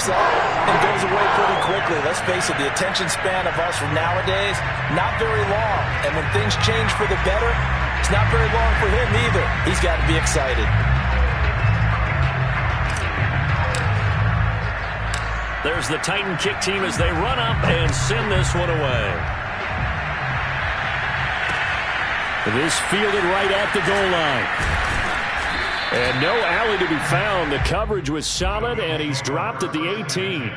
picks up and goes away pretty quickly. Let's face it, the attention span of us from nowadays, not very long. And when things change for the better, it's not very long for him either. He's got to be excited. There's the Titan kick team as they run up and send this one away. This fielded right at the goal line. And no alley to be found. The coverage was solid, and he's dropped at the 18.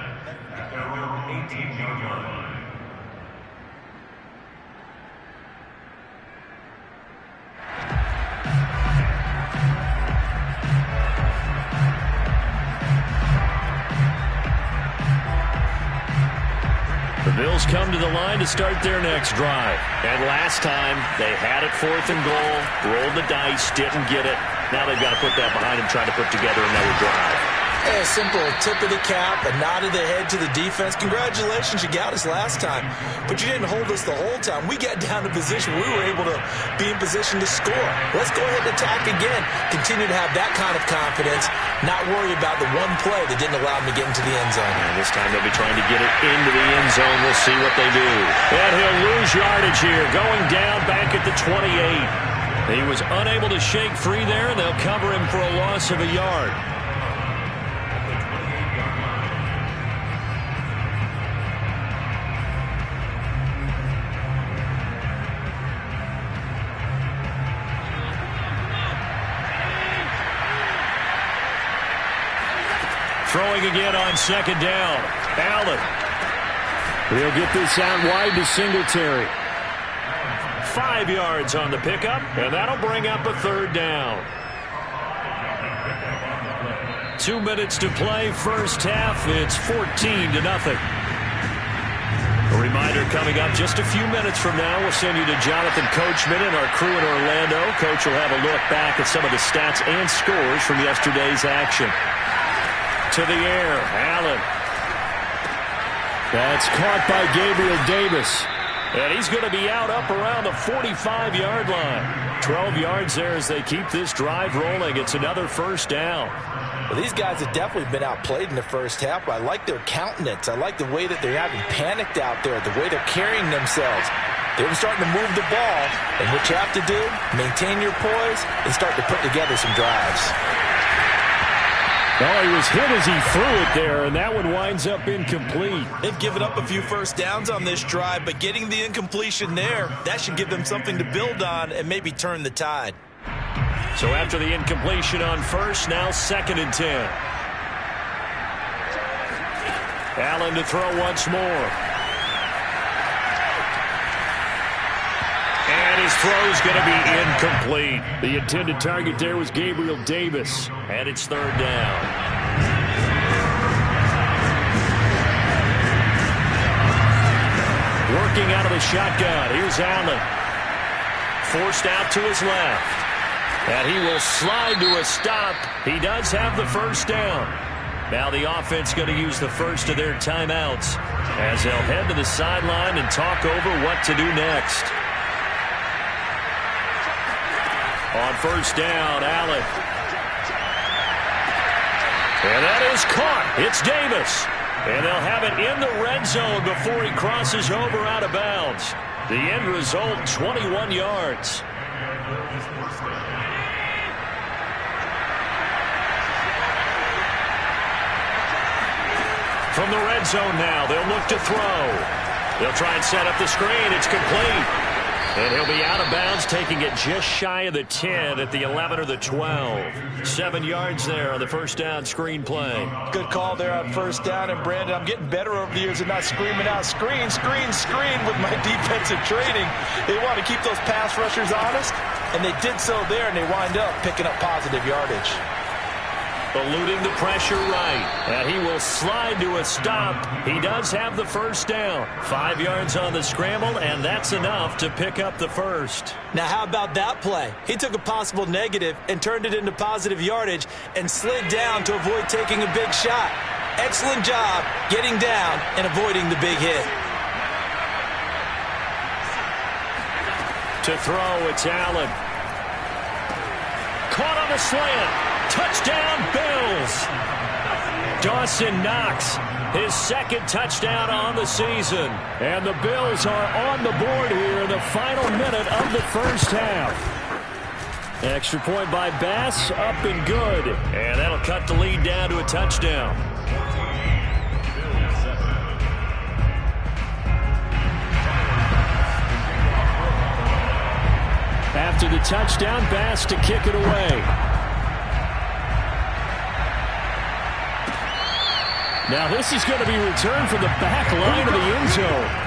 The Bills come to the line to start their next drive. And last time, they had it 4th and goal, rolled the dice, didn't get it. Now they've got to put that behind them, try to put together another drive. A simple tip of the cap, a nod of the head to the defense. Congratulations, you got us last time. But you didn't hold us the whole time. We got down to position. We were able to be in position to score. Let's go ahead and attack again. Continue to have that kind of confidence. Not worry about the one play that didn't allow them to get into the end zone. And this time they'll be trying to get it into the end zone. We'll see what they do. And he'll lose yardage here. Going down back at the 28. He was unable to shake free there, and they'll cover him for a loss of a yard. Throwing again on 2nd down. Allen. He'll get this out wide to Singletary. 5 yards on the pickup, and that'll bring up a 3rd down. 2 minutes to play, first half. It's 14-0. A reminder coming up just a few minutes from now. We'll send you to Jonathan Coachman and our crew in Orlando. Coach will have a look back at some of the stats and scores from yesterday's action. To the air, Allen. That's caught by Gabriel Davis. And he's going to be out up around the 45-yard line. 12 yards there as they keep this drive rolling. It's another first down. Well, these guys have definitely been outplayed in the first half, but I like their countenance. I like the way that they're having panicked out there, the way they're carrying themselves. They're starting to move the ball, and what you have to do, maintain your poise and start to put together some drives. Oh, he was hit as he threw it there, and that one winds up incomplete. They've given up a few first downs on this drive, but getting the incompletion there, that should give them something to build on and maybe turn the tide. So after the incompletion on first, now 2nd and 10. Allen to throw once more. And his throw's going to be incomplete. The intended target there was Gabriel Davis. And it's 3rd down. Working out of the shotgun. Here's Allen. Forced out to his left. And he will slide to a stop. He does have the first down. Now the offense going to use the first of their timeouts as they'll head to the sideline and talk over what to do next. On first down, Allen. And that is caught. It's Davis. And they'll have it in the red zone before he crosses over out of bounds. The end result, 21 yards. From the red zone now, they'll look to throw. They'll try and set up the screen. It's complete. And he'll be out of bounds, taking it just shy of the 10 at the 11 or the 12. 7 yards there on the first down screen play. Good call there on first down. And, Brandon, I'm getting better over the years at not screaming out, screen, screen, screen with my defensive training. They want to keep those pass rushers honest, and they did so there, and they wind up picking up positive yardage. Eluding the pressure right. And he will slide to a stop. He does have the first down. 5 yards on the scramble, and that's enough to pick up the first. Now, how about that play? He took a possible negative and turned it into positive yardage and slid down to avoid taking a big shot. Excellent job getting down and avoiding the big hit. To throw, it's Allen. Caught on the slant. Touchdown, Bills. Dawson Knox, his second touchdown on the season. And the Bills are on the board here in the final minute of the first half. Extra point by Bass, up and good. And that'll cut the lead down to a touchdown. After the touchdown, Bass to kick it away. Now this is going to be returned from the back line of the end zone.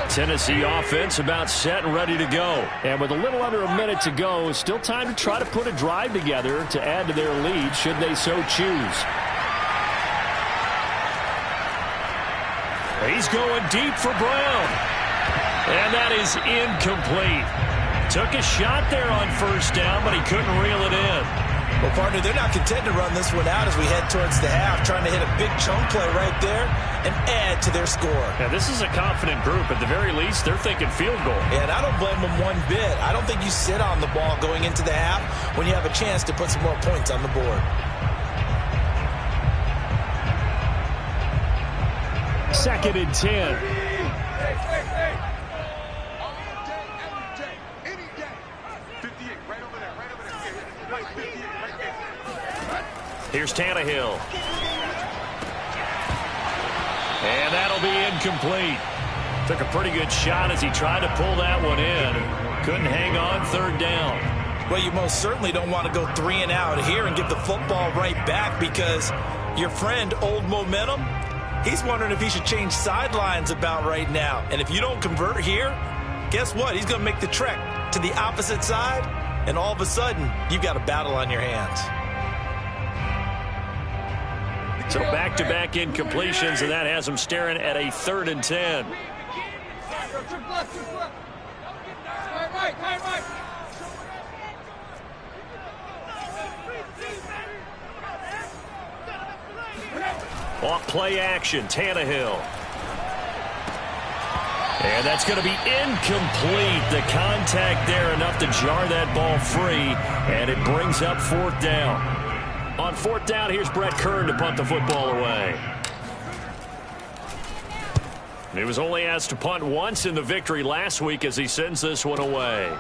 Tennessee offense about set and ready to go. And with a little under a minute to go, still time to try to put a drive together to add to their lead should they so choose. He's going deep for Brown. And that is incomplete. Took a shot there on first down, but he couldn't reel it in. Well, partner, they're not content to run this one out as we head towards the half, trying to hit a big chunk play right there and add to their score. Yeah, this is a confident group. At the very least, they're thinking field goal. And I don't blame them one bit. I don't think you sit on the ball going into the half when you have a chance to put some more points on the board. Second and 10. Here's Tannehill. And that'll be incomplete. Took a pretty good shot as he tried to pull that one in. Couldn't hang on third down. Well, you most certainly don't want to go 3 and out here and give the football right back because your friend, Old Momentum, he's wondering if he should change sidelines about right now. And if you don't convert here, guess what? He's going to make the trek to the opposite side, and all of a sudden, you've got a battle on your hands. So back-to-back incompletions, and that has them staring at a 3rd and 10. Off play action, Tannehill. And that's going to be incomplete. The contact there enough to jar that ball free, and it brings up 4th down. On 4th down, here's Brett Kern to punt the football away. He was only asked to punt once in the victory last week as he sends this one away.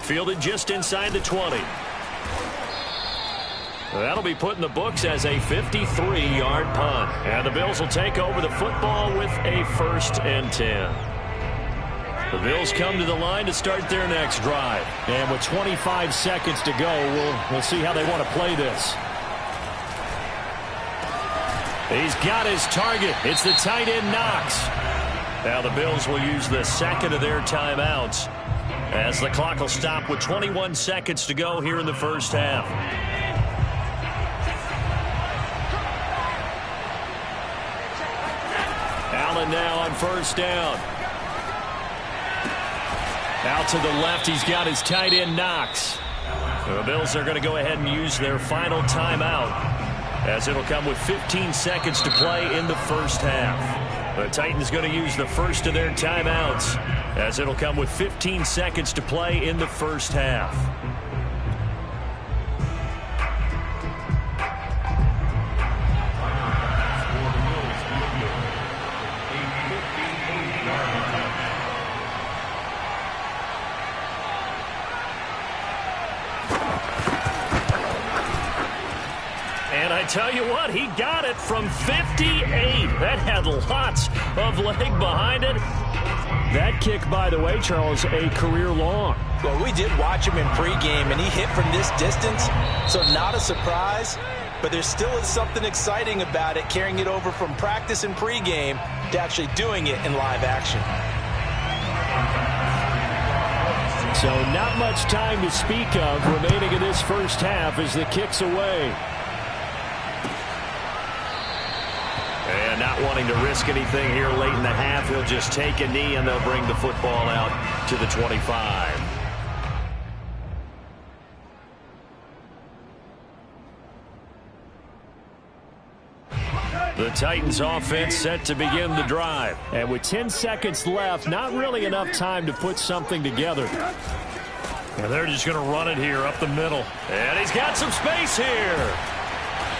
Fielded just inside the 20. That'll be put in the books as a 53-yard punt. And the Bills will take over the football with a 1st and 10. The Bills come to the line to start their next drive. And with 25 seconds to go, we'll see how they want to play this. He's got his target. It's the tight end Knox. Now the Bills will use the second of their timeouts as the clock will stop with 21 seconds to go here in the first half. Allen now on 1st down. Out to the left, he's got his tight end Knox. The Bills are going to go ahead and use their final timeout as it'll come with 15 seconds to play in the first half. The Titans going to use the first of their timeouts as it'll come with 15 seconds to play in the first half. I tell you what, he got it from 58. That had lots of leg behind it. That kick, by the way, Charles, a career long. Well, we did watch him in pregame, and he hit from this distance, so not a surprise. But there still is something exciting about it, carrying it over from practice and pregame to actually doing it in live action. So not much time to speak of remaining in this first half as the kick's away. And not wanting to risk anything here late in the half, he'll just take a knee and they'll bring the football out to the 25. The Titans offense set to begin the drive. And with 10 seconds left, not really enough time to put something together. And they're just going to run it here up the middle. And he's got some space here.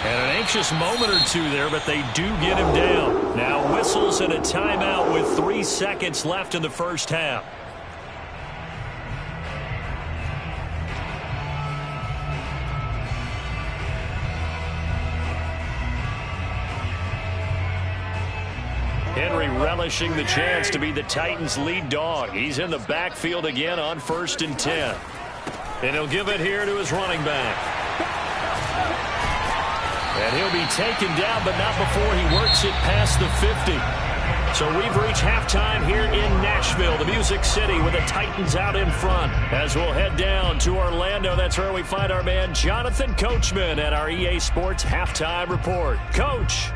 And an anxious moment or two there, but they do get him down. Now whistles and a timeout with 3 seconds left in the first half. Henry relishing the chance to be the Titans' lead dog. He's in the backfield again on 1st and 10. And he'll give it here to his running back. And he'll be taken down, but not before he works it past the 50. So we've reached halftime here in Nashville, the Music City, with the Titans out in front. As we'll head down to Orlando, that's where we find our man Jonathan Coachman at our EA Sports Halftime Report. Coach.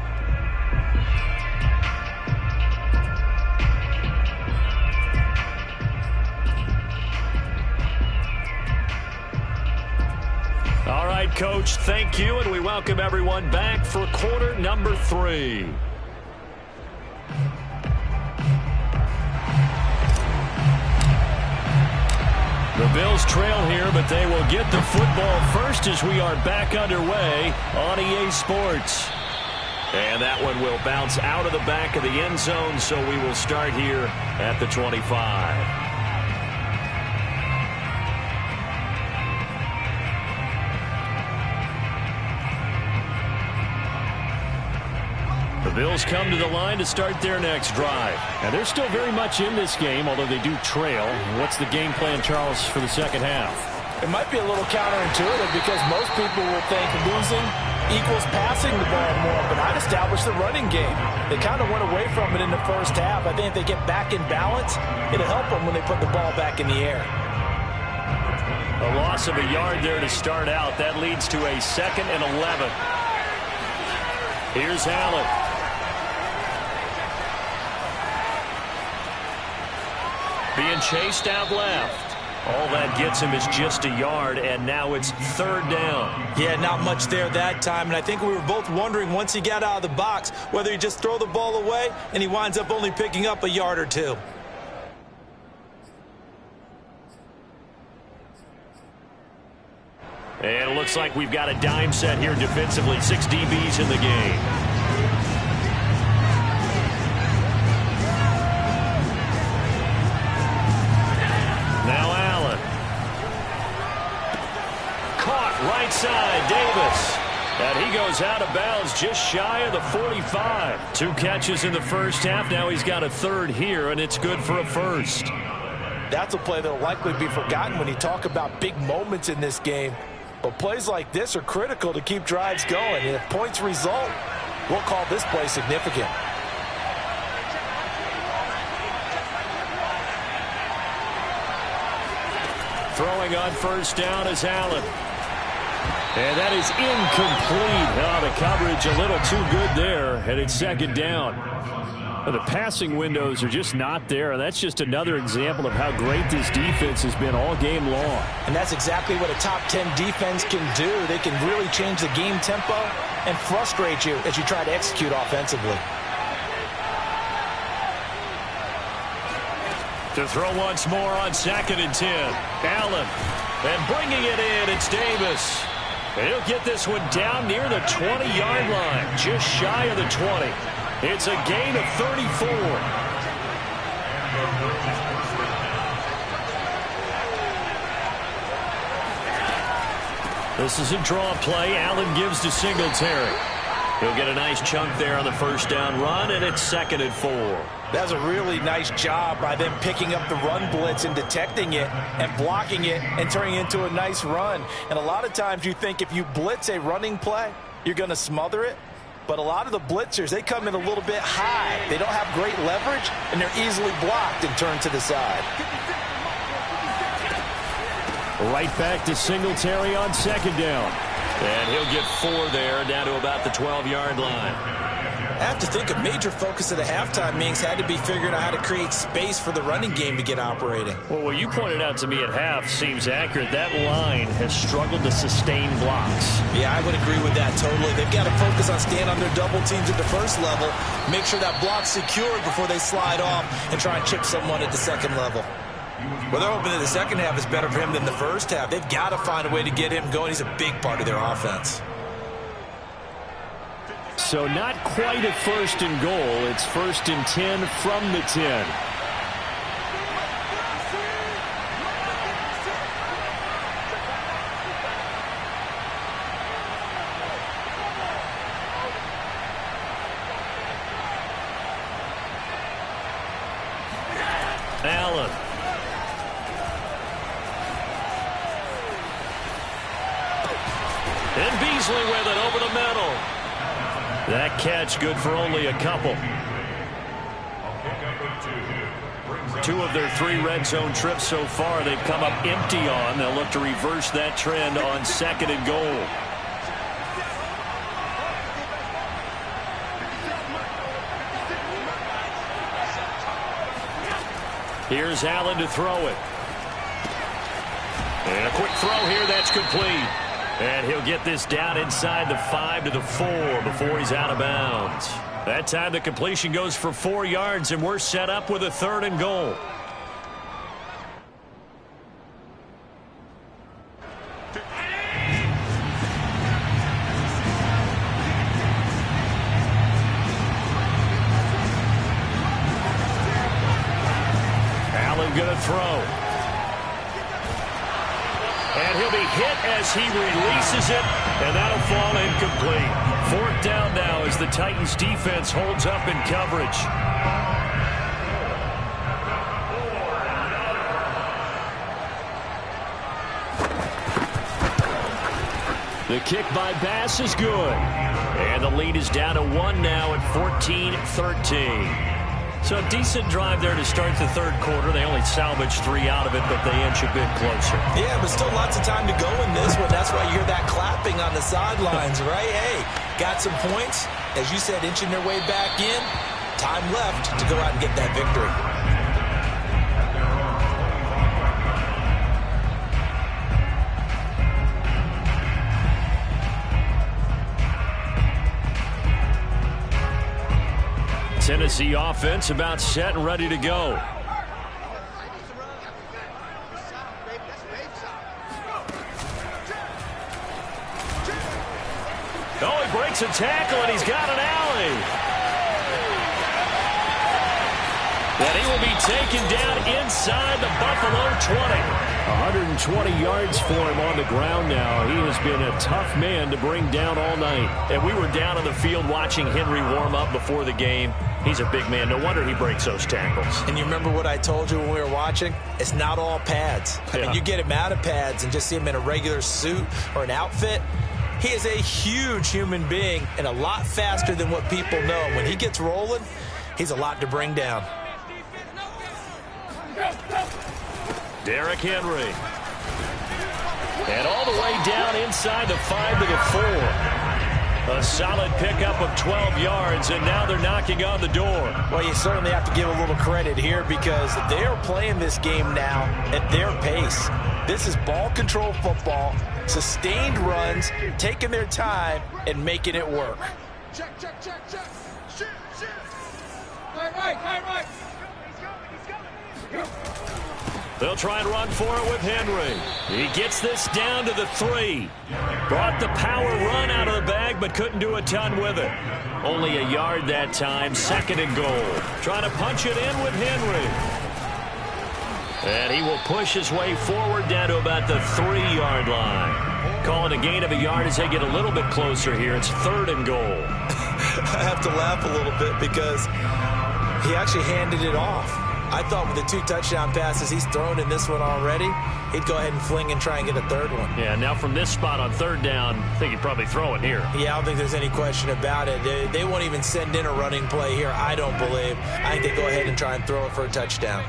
All right, Coach, thank you, and we welcome everyone back for quarter number 3. The Bills trail here, but they will get the football first as we are back underway on EA Sports. And that one will bounce out of the back of the end zone, so we will start here at the 25. The Bills come to the line to start their next drive. And they're still very much in this game, although they do trail. What's the game plan, Charles, for the second half? It might be a little counterintuitive because most people will think losing equals passing the ball more, but I'd establish the running game. They kind of went away from it in the first half. I think if they get back in balance, it'll help them when they put the ball back in the air. A loss of a yard there to start out. That leads to a 2nd and 11. Here's Allen. Being chased out left. All that gets him is just a yard, and now it's 3rd down. Yeah, not much there that time, and I think we were both wondering once he got out of the box whether he just throw the ball away, and he winds up only picking up a yard or 2. And it looks like we've got a dime set here defensively. 6 DBs in the game. Now Allen. Caught right side, Davis. And he goes out of bounds just shy of the 45. 2 catches in the first half. Now he's got a 3rd here, and it's good for a 1st. That's a play that will likely be forgotten when you talk about big moments in this game. But plays like this are critical to keep drives going. And if points result, we'll call this play significant. Throwing on 1st down is Allen. And that is incomplete. Oh, the coverage a little too good there, and it's 2nd down. The passing windows are just not there, and that's just another example of how great this defense has been all game long. And that's exactly what a top 10 defense can do. They can really change the game tempo and frustrate you as you try to execute offensively. To throw once more on 2nd and 10. Allen. And bringing it in, it's Davis. And he'll get this one down near the 20-yard line, just shy of the 20. It's a gain of 34. This is a draw play. Allen gives to Singletary. He'll get a nice chunk there on the 1st down run, and it's 2nd and 4. That's a really nice job by them picking up the run blitz and detecting it and blocking it and turning it into a nice run. And a lot of times you think if you blitz a running play, you're going to smother it. But a lot of the blitzers, they come in a little bit high. They don't have great leverage, and they're easily blocked and turned to the side. Right back to Singletary on 2nd down. And he'll get 4 there, down to about the 12-yard line. I have to think a major focus of the halftime meetings had to be figuring out how to create space for the running game to get operating. Well, what you pointed out to me at half seems accurate. That line has struggled to sustain blocks. Yeah, I would agree with that totally. They've got to focus on staying on their double teams at the first level, make sure that block's secured before they slide off and try and chip someone at the second level. Well, they're hoping that the second half is better for him than the first half. They've got to find a way to get him going. He's a big part of their offense. So not quite a 1st and goal. It's 1st and 10 from the 10. Allen. And Beasley with it over the middle. That catch good for only a couple. 2 of their 3 red zone trips so far they've come up empty on. They'll look to reverse that trend on 2nd and goal. Here's Allen to throw it. And a quick throw here, that's complete. And he'll get this down inside the 5 to the 4 before he's out of bounds. That time the completion goes for 4 yards, and we're set up with a 3rd and goal. Allen gonna throw. And he'll be hit as he releases it, and that'll fall incomplete. 4th down now as the Titans defense holds up in coverage. The kick by Bass is good. And the lead is down to 1 now at 14-13. So a decent drive there to start the 3rd quarter. They only salvaged 3 out of it, but they inch a bit closer. Yeah, but still lots of time to go in this one. That's why you hear that clapping on the sidelines, right? Hey, got some points. As you said, inching their way back in. Time left to go out and get that victory. Tennessee offense about set and ready to go. Oh, he breaks a tackle, and he's got an alley. And he will be taken down inside the Buffalo 20. 120 yards for him on the ground now. He has been a tough man to bring down all night. And we were down on the field watching Henry warm up before the game. He's a big man. No wonder he breaks those tackles. And you remember what I told you when we were watching? It's not all pads. I mean, you get him out of pads and just see him in a regular suit or an outfit. He is a huge human being and a lot faster than what people know. When he gets rolling, he's a lot to bring down. Derrick Henry. And all the way down inside the 5 to the 4. A solid pickup of 12 yards, and now they're knocking on the door. Well, you certainly have to give a little credit here because they are playing this game now at their pace. This is ball control football, sustained runs, taking their time, and making it work. Check. Shoot. Right. They'll try and run for it with Henry. He gets this down to the 3. Brought the power run out of the bag, but couldn't do a ton with it. Only a yard that time, 2nd and goal. Trying to punch it in with Henry. And he will push his way forward down to about the 3-yard line. Calling a gain of a yard as they get a little bit closer here. It's 3rd and goal. I have to laugh a little bit because he actually handed it off. I thought with the 2 touchdown passes he's thrown in this one already, he'd go ahead and fling and try and get a 3rd one. Yeah, now from this spot on 3rd down, I think he'd probably throw it here. Yeah, I don't think there's any question about it. They won't even send in a running play here, I don't believe. I think they go ahead and try and throw it for a touchdown.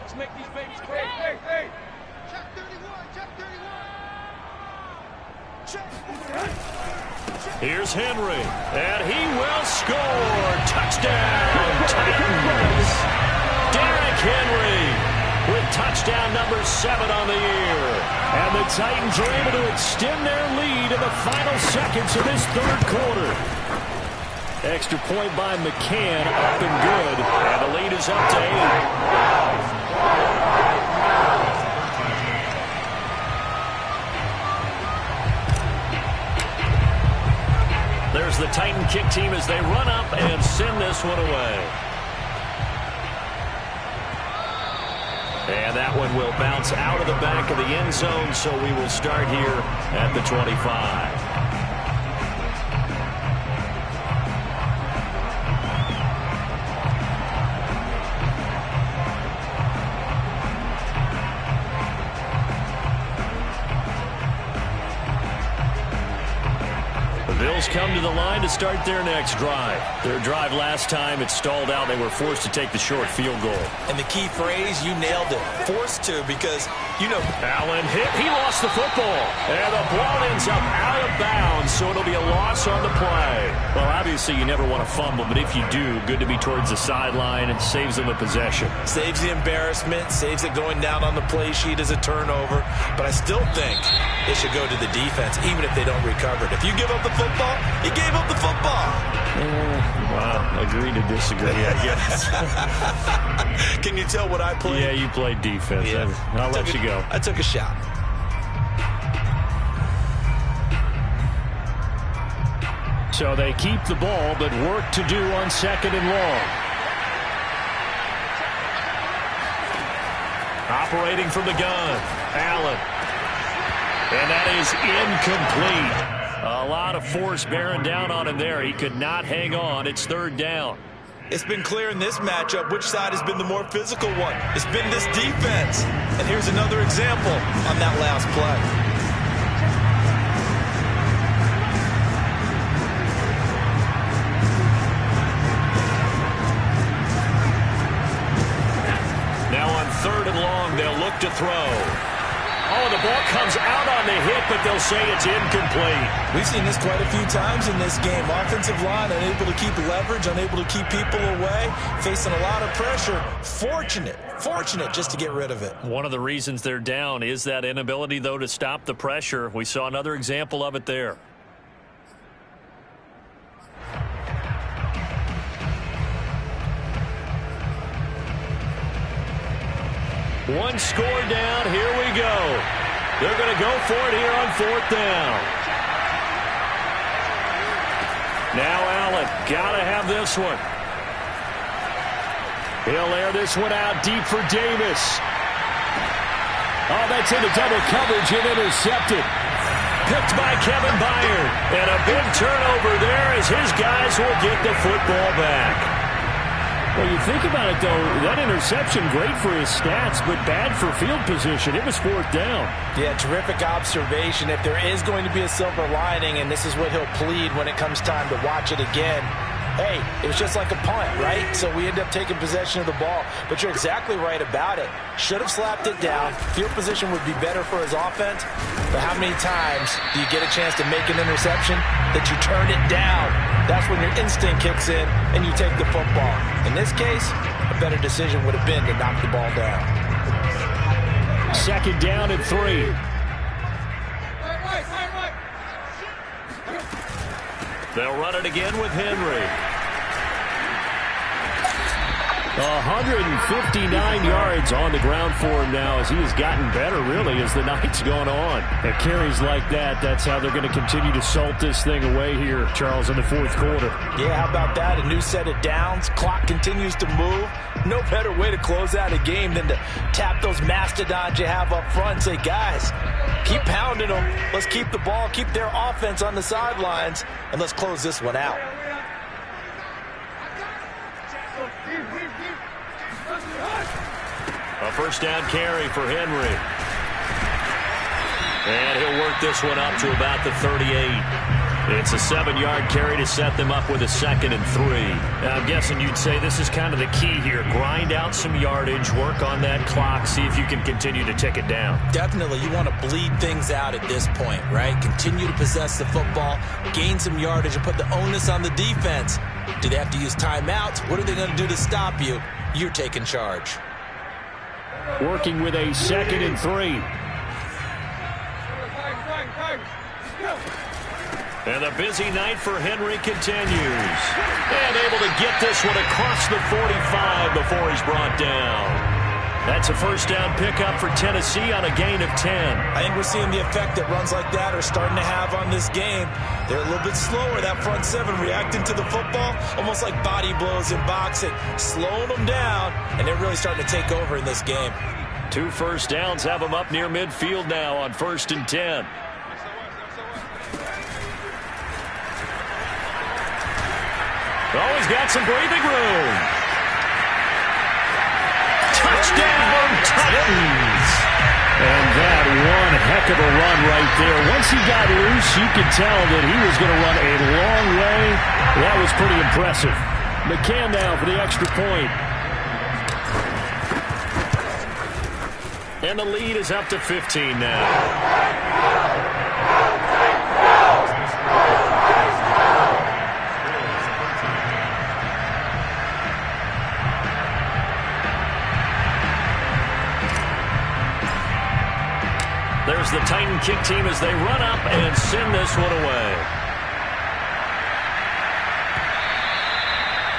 Let's make these babies great. Hey. Check 31. Check. Here's Henry, and he will score. Touchdown, Titans. Derrick Henry with touchdown number 7 on the year. And the Titans are able to extend their lead in the final seconds of this third quarter. Extra point by McCann, up and good. And the lead is up to 8. There's the Titan kick team as they run up and send this one away. And that one will bounce out of the back of the end zone, so we will start here at the 25. Bills come to the line to start their next drive. Their drive last time, it stalled out. They were forced to take the short field goal. And the key phrase, you nailed it. Forced to, because, you know. Allen hit. He lost the football. And the ball ends up out of bounds, so it'll be a loss on the play. Well, obviously, you never want to fumble, but if you do, good to be towards the sideline. It saves them a possession. Saves the embarrassment, saves it going down on the play sheet as a turnover. But I still think it should go to the defense, even if they don't recover it. If you give up the football, you gave up the football. Well, agree to disagree, I guess. Can you tell what I played? Yeah, you played defense. Yeah. I'll let you go. I took a shot. So they keep the ball, but work to do on 2nd and long. Operating from the gun, Allen. And that is incomplete. A lot of force bearing down on him there. He could not hang on. It's 3rd down. It's been clear in this matchup which side has been the more physical one. It's been this defense. And here's another example on that last play. Now on 3rd and long, they'll look to throw. Oh, the ball comes out on the hit, but they'll say it's incomplete. We've seen this quite a few times in this game. Offensive line unable to keep leverage, unable to keep people away, facing a lot of pressure. Fortunate just to get rid of it. One of the reasons they're down is that inability, though, to stop the pressure. We saw another example of it there. One score down. Here we go. They're going to go for it here on 4th down. Now Allen. Got to have this one. He'll air this one out deep for Davis. Oh, that's into double coverage and intercepted. Picked by Kevin Byard. And a big turnover there as his guys will get the football back. Well, you think about it, though, that interception, great for his stats, but bad for field position. It was 4th down. Yeah, terrific observation. If there is going to be a silver lining, and this is what he'll plead when it comes time to watch it again, hey, it was just like a punt, right? So we end up taking possession of the ball. But you're exactly right about it. Should have slapped it down. Field position would be better for his offense. But how many times do you get a chance to make an interception that you turn it down? That's when your instinct kicks in and you take the football. In this case, a better decision would have been to knock the ball down. 2nd down and 3. They'll run it again with Henry. 159 yards on the ground for him now as he has gotten better, really, as the night's gone on. At carries like that, that's how they're going to continue to salt this thing away here, Charles, in the 4th quarter. Yeah, how about that? A new set of downs. Clock continues to move. No better way to close out a game than to tap those mastodons you have up front and say, guys, keep pounding them. Let's keep the ball, keep their offense on the sidelines, and let's close this one out. A 1st down carry for Henry. And he'll work this one up to about the 38. It's a 7-yard carry to set them up with a 2nd and 3. I'm guessing you'd say this is kind of the key here. Grind out some yardage, work on that clock, see if you can continue to tick it down. Definitely, you want to bleed things out at this point, right? Continue to possess the football, gain some yardage, and put the onus on the defense. Do they have to use timeouts? What are they going to do to stop you? You're taking charge. Working with a 2nd and 3. And the busy night for Henry continues. And able to get this one across the 45 before he's brought down. That's a first down pickup for Tennessee on a gain of 10. I think we're seeing the effect that runs like that are starting to have on this game. They're a little bit slower, that front 7, reacting to the football, almost like body blows in boxing, slowing them down, and they're really starting to take over in this game. 2 first downs have them up near midfield now on 1st and 10. Oh, he's got some breathing room. Touchdown, Titans. And that one heck of a run right there. Once he got loose, you could tell that he was going to run a long way. That was pretty impressive. McCann now for the extra point. And the lead is up to 15 now. There's the Titan kick team as they run up and send this one away.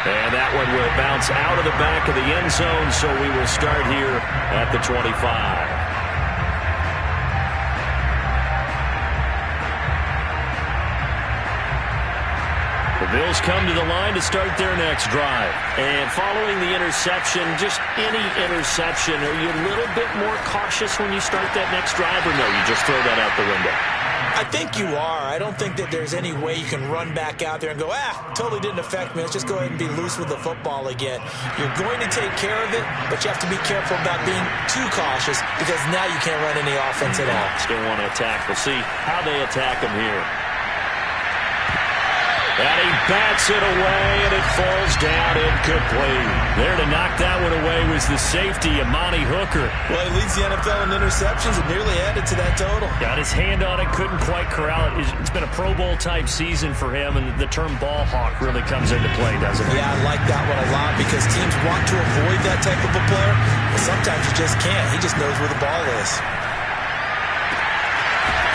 And that one will bounce out of the back of the end zone, so we will start here at the 25. The Bills come to the line to start their next drive. And following the interception, just any interception, are you a little bit more cautious when you start that next drive, or no, you just throw that out the window? I think you are. I don't think that there's any way you can run back out there and go, totally didn't affect me. Let's just go ahead and be loose with the football again. You're going to take care of it, but you have to be careful about being too cautious because now you can't run any offense at all. Still want to attack. We'll see how they attack them here. And he bats it away, and it falls down incomplete. There to knock that one away was the safety, Amani Hooker. Well, he leads the NFL in interceptions and nearly added to that total. Got his hand on it, couldn't quite corral it. It's been a Pro Bowl-type season for him, and the term ball hawk really comes into play, doesn't it? Yeah, I like that one a lot because teams want to avoid that type of a player, but sometimes you just can't. He just knows where the ball is.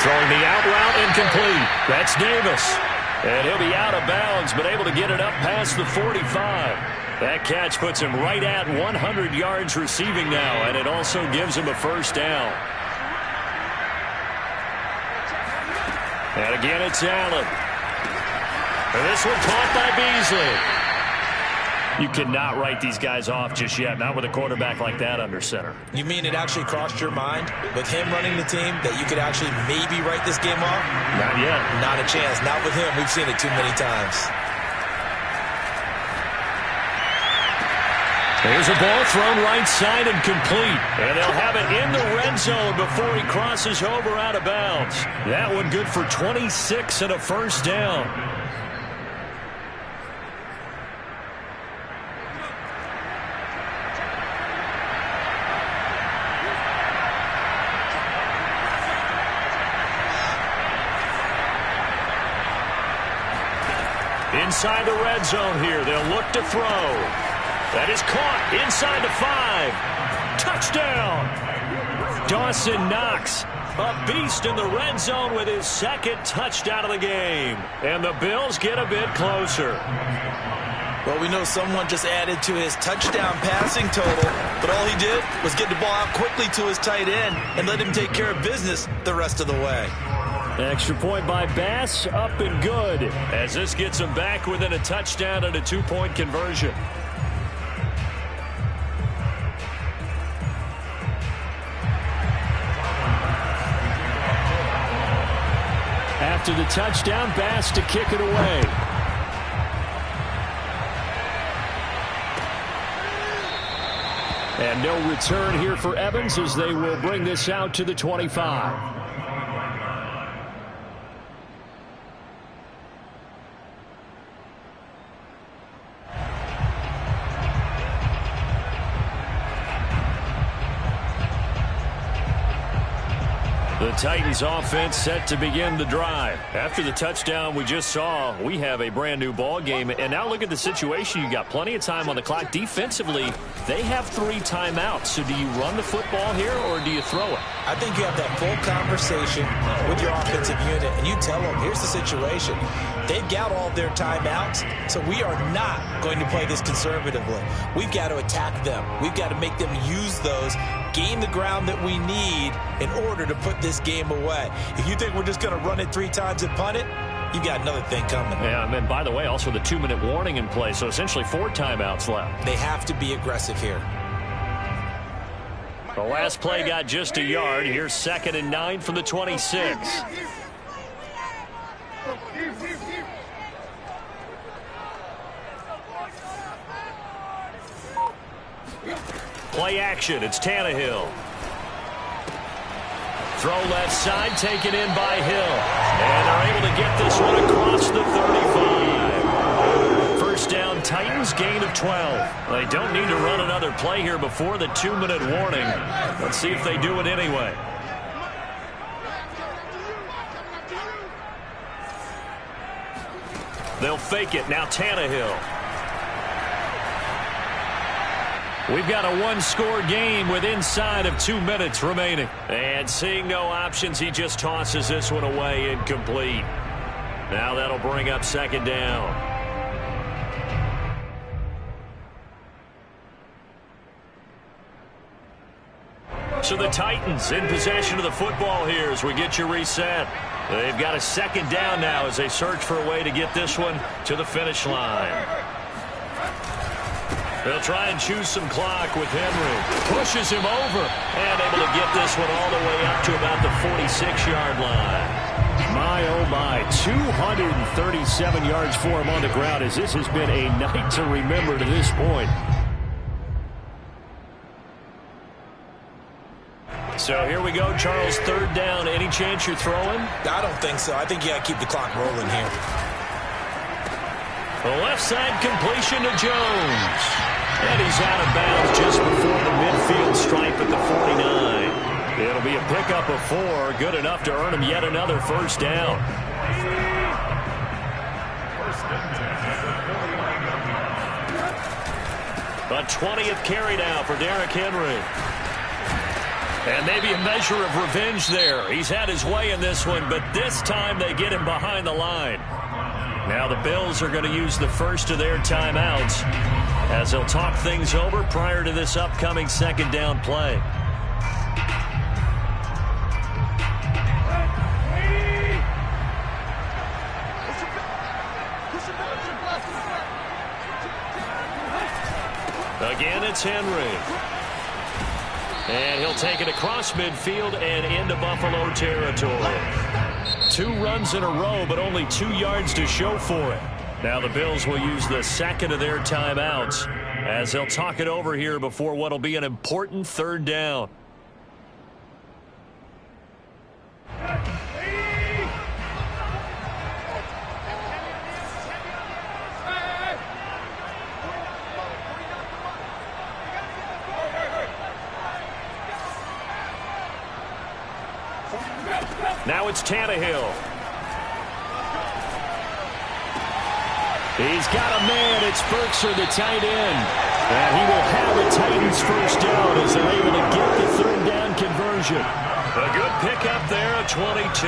Throwing the out route incomplete. That's Davis. And he'll be out of bounds, but able to get it up past the 45. That catch puts him right at 100 yards receiving now, and it also gives him a first down. And again, it's Allen. And this one caught by Beasley. You cannot write these guys off just yet, not with a quarterback like that under center. You mean it actually crossed your mind with him running the team that you could actually maybe write this game off? Not yet. Not a chance. Not with him. We've seen it too many times. There's a ball thrown right side and complete. And they'll have it in the red zone before he crosses over out of bounds. That one good for 26 and a first down. Inside the red zone here. They'll look to throw. That is caught inside the 5. Touchdown. Dawson Knox, a beast in the red zone with his second touchdown of the game. And the Bills get a bit closer. Well, we know someone just added to his touchdown passing total, but all he did was get the ball out quickly to his tight end and let him take care of business the rest of the way. Extra point by Bass, up and good, as this gets him back within a touchdown and a 2-point conversion. After the touchdown, Bass to kick it away. And no return here for Evans as they will bring this out to the 25. The Titans offense set to begin the drive. After the touchdown we just saw, we have a brand new ball game. And now look at the situation. You got plenty of time on the clock. Defensively, they have 3 timeouts. So do you run the football here or do you throw it? I think you have that full conversation with your offensive unit, and you tell them, here's the situation. They've got all their timeouts, so we are not going to play this conservatively. We've got to attack them. We've got to make them use those, gain the ground that we need in order to put this game away. If you think we're just going to run it 3 times and punt it, you got another thing coming. Yeah, and then, by the way, also the 2-minute warning in play, so essentially 4 timeouts left. They have to be aggressive here. The last play got just a yard. Here's 2nd and 9 from the 26. Play action. It's Tannehill. Throw left side, taken in by Hill. And they're able to get this one across the 35. First down, Titans, gain of 12. They don't need to run another play here before the 2-minute warning. Let's see if they do it anyway. They'll fake it. Now Tannehill. We've got a 1-score game with inside of 2 minutes remaining. And seeing no options, he just tosses this one away incomplete. Now that'll bring up 2nd down. So the Titans in possession of the football here as we get you reset. They've got a 2nd down now as they search for a way to get this one to the finish line. They'll try and choose some clock with Henry. Pushes him over. And able to get this one all the way up to about the 46-yard line. My, oh my, 237 yards for him on the ground as this has been a night to remember to this point. So here we go, Charles, 3rd down. Any chance you're throwing? I don't think so. I think you got to keep the clock rolling here. The left side completion to Jones. And he's out of bounds just before the midfield stripe at the 49. It'll be a pickup of 4, good enough to earn him yet another first down. A 20th carry now for Derrick Henry. And maybe a measure of revenge there. He's had his way in this one, but this time they get him behind the line. Now the Bills are going to use the first of their timeouts as they'll talk things over prior to this upcoming 2nd down play. Again, it's Henry. And he'll take it across midfield and into Buffalo territory. 2 runs in a row, but only 2 yards to show for it. Now the Bills will use the 2nd of their timeouts as they'll talk it over here before what will be an important 3rd down. Now it's Tannehill. He's got a man. It's Burkser, the tight end. And he will have a Titans first down as they're able to get the 3rd down conversion. A good pickup there at 22.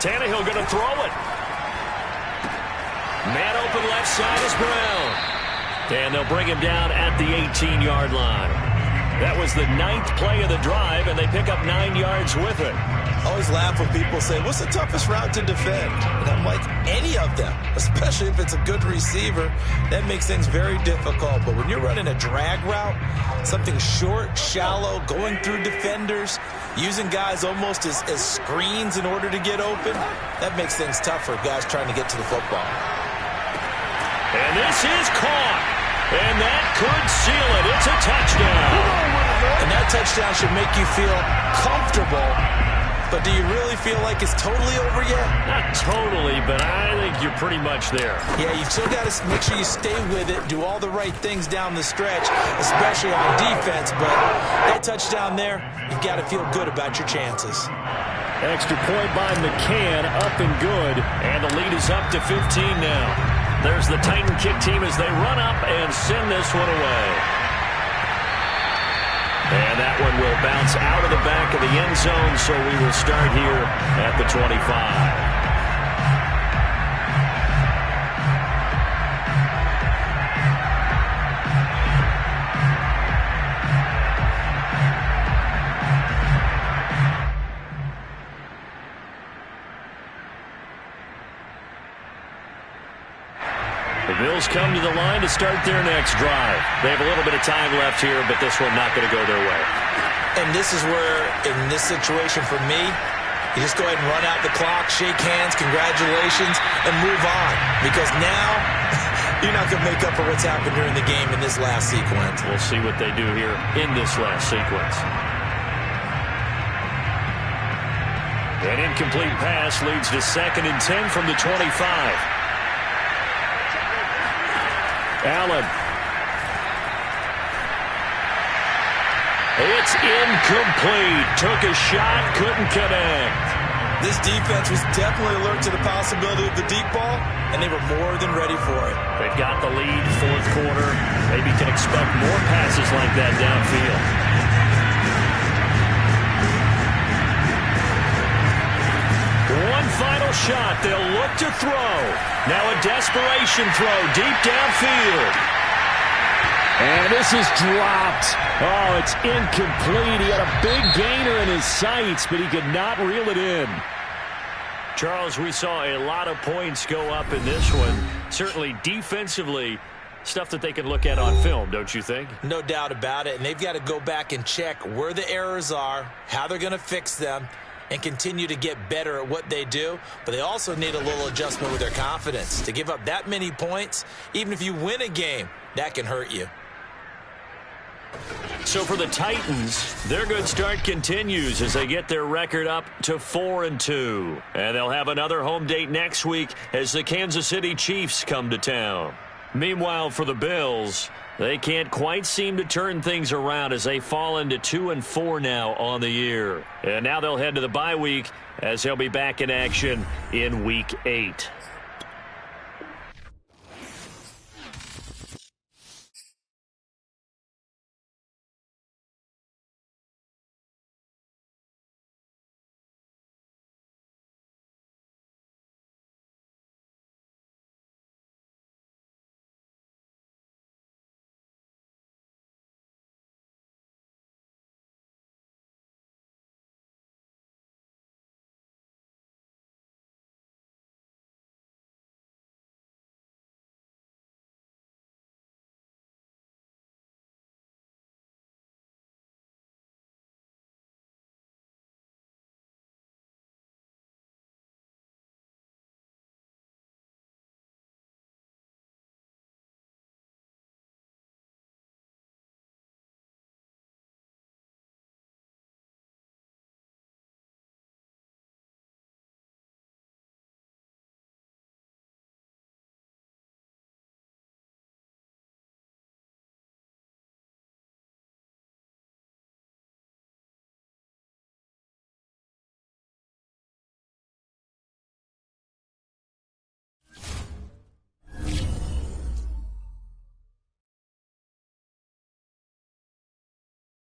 Tannehill going to throw it. Man open left side is Brown. And they'll bring him down at the 18-yard line. That was the 9th play of the drive, and they pick up 9 yards with it. I always laugh when people say, what's the toughest route to defend? And I'm like, any of them, especially if it's a good receiver. That makes things very difficult. But when you're running a drag route, something short, shallow, going through defenders, using guys almost as screens in order to get open, that makes things tough for guys trying to get to the football. And this is caught. And that could seal it. It's a touchdown. And touchdown should make you feel comfortable, but do you really feel like it's totally over yet? Not totally, but I think you're pretty much there. Yeah, you've still got to make sure you stay with it, do all the right things down the stretch, especially on defense, but that touchdown there, you've got to feel good about your chances. Extra point by McCann, up and good, and the lead is up to 15 now. There's the Titan kick team as they run up and send this one away. And that one will bounce out of the back of the end zone, so we will start here at the 25. The Bills come to the line to start their next drive. They have a little bit of time left here, but this one not going to go their way. And this is where, in this situation for me, you just go ahead and run out the clock, shake hands, congratulations, and move on. Because now, you're not going to make up for what's happened during the game in this last sequence. We'll see what they do here in this last sequence. An incomplete pass leads to 2nd and 10 from the 25. Allen. It's incomplete. Took a shot, couldn't connect. This defense was definitely alert to the possibility of the deep ball, and they were more than ready for it. They've got the lead, 4th quarter. Maybe can expect more passes like that downfield. One final shot. They'll look to throw. Now a desperation throw deep downfield. And this is dropped. Oh, it's incomplete. He had a big gainer in his sights, but he could not reel it in. Charles, we saw a lot of points go up in this one. Certainly defensively, stuff that they can look at on film, don't you think? No doubt about it. And they've got to go back and check where the errors are, how they're going to fix them, and continue to get better at what they do. But they also need a little adjustment with their confidence. To give up that many points, even if you win a game, that can hurt you. So for the Titans, their good start continues as they get their record up to 4-2. And they'll have another home date next week as the Kansas City Chiefs come to town. Meanwhile, for the Bills, they can't quite seem to turn things around as they fall into 2-4 now on the year. And now they'll head to the bye week as they'll be back in action in Week 8.